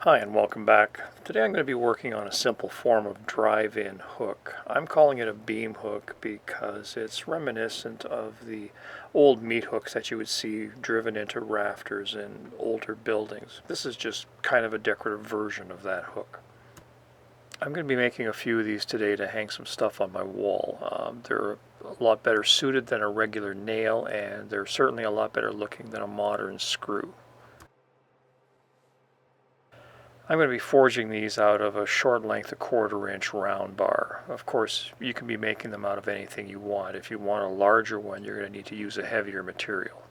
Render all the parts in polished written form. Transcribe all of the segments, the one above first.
Hi and welcome back. Today I'm going to be working on a simple form of drive-in hook. I'm calling it a beam hook because it's reminiscent of the old meat hooks that you would see driven into rafters in older buildings. This is just kind of a decorative version of that hook. I'm going to be making a few of these today to hang some stuff on my wall. They're a lot better suited than a regular nail, and they're certainly a lot better looking than a modern screw. I'm going to be forging these out of a short length, a 1/4 inch round bar. Of course, you can be making them out of anything you want. If you want a larger one, you're going to need to use a heavier material.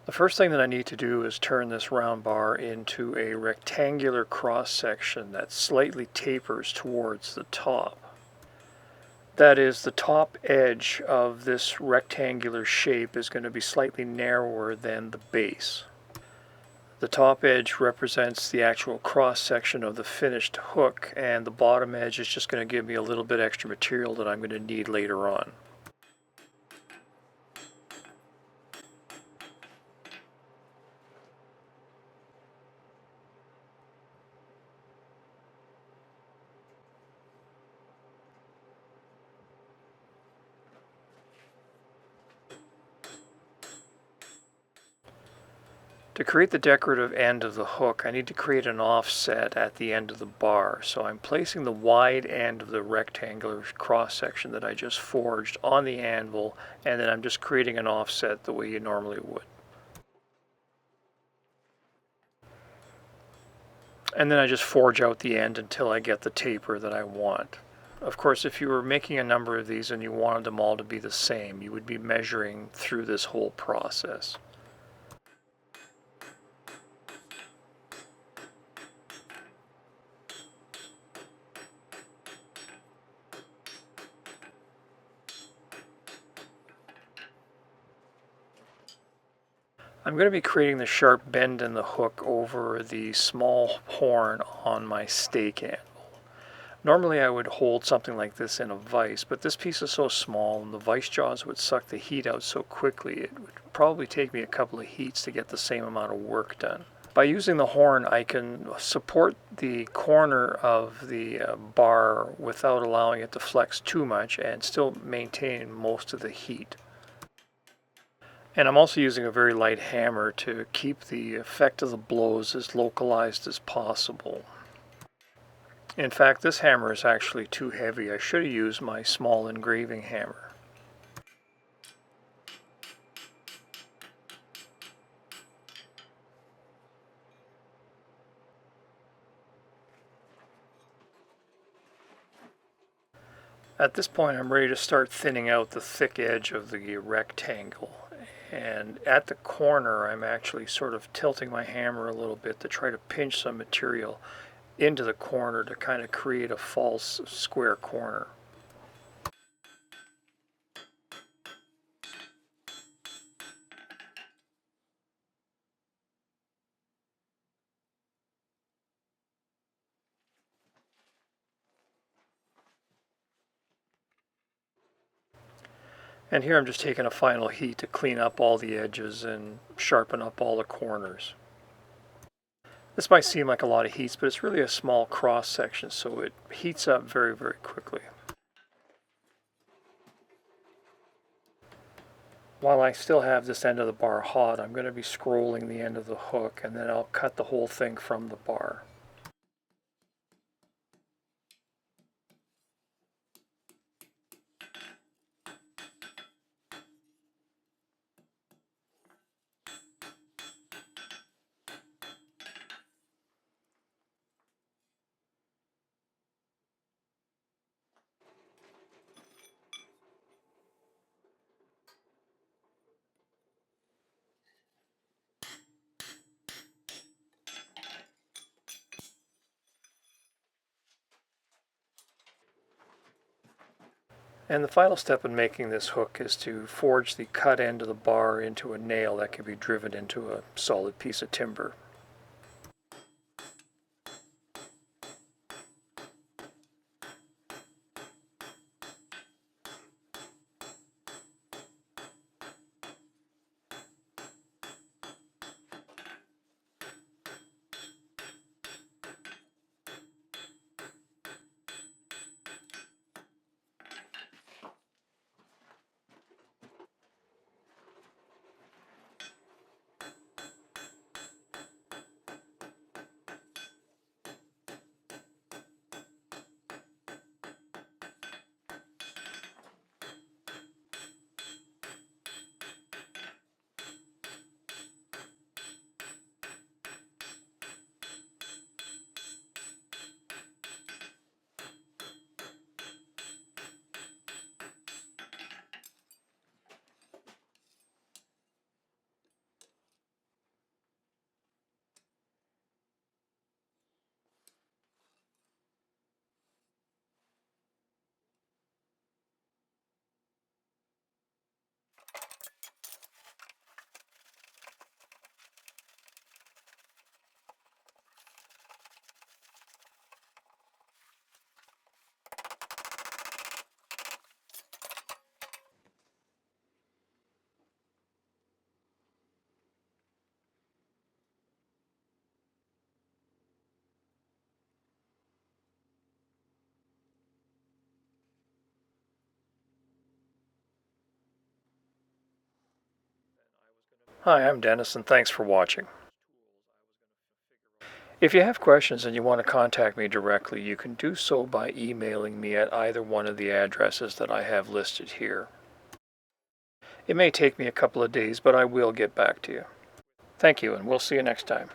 The first thing that I need to do is turn this round bar into a rectangular cross section that slightly tapers towards the top. That is, the top edge of this rectangular shape is going to be slightly narrower than the base. The top edge represents the actual cross section of the finished hook, and the bottom edge is just going to give me a little bit extra material that I'm going to need later on. To create the decorative end of the hook, I need to create an offset at the end of the bar. So I'm placing the wide end of the rectangular cross section that I just forged on the anvil, and then I'm just creating an offset the way you normally would. And then I just forge out the end until I get the taper that I want. Of course, if you were making a number of these and you wanted them all to be the same, you would be measuring through this whole process. I'm going to be creating the sharp bend in the hook over the small horn on my stake anvil. Normally I would hold something like this in a vise, but this piece is so small and the vise jaws would suck the heat out so quickly it would probably take me a couple of heats to get the same amount of work done. By using the horn, I can support the corner of the bar without allowing it to flex too much and still maintain most of the heat. And I'm also using a very light hammer to keep the effect of the blows as localized as possible. In fact, this hammer is actually too heavy. I should have used my small engraving hammer. At this point, I'm ready to start thinning out the thick edge of the rectangle. And at the corner, I'm actually sort of tilting my hammer a little bit to try to pinch some material into the corner to kind of create a false square corner. And here I'm just taking a final heat to clean up all the edges and sharpen up all the corners. This might seem like a lot of heats, but it's really a small cross section, so it heats up very, very quickly. While I still have this end of the bar hot, I'm going to be scrolling the end of the hook, and then I'll cut the whole thing from the bar. And the final step in making this hook is to forge the cut end of the bar into a nail that can be driven into a solid piece of timber. Hi, I'm Dennis, and thanks for watching. If you have questions and you want to contact me directly, you can do so by emailing me at either one of the addresses that I have listed here. It may take me a couple of days, but I will get back to you. Thank you, and we'll see you next time.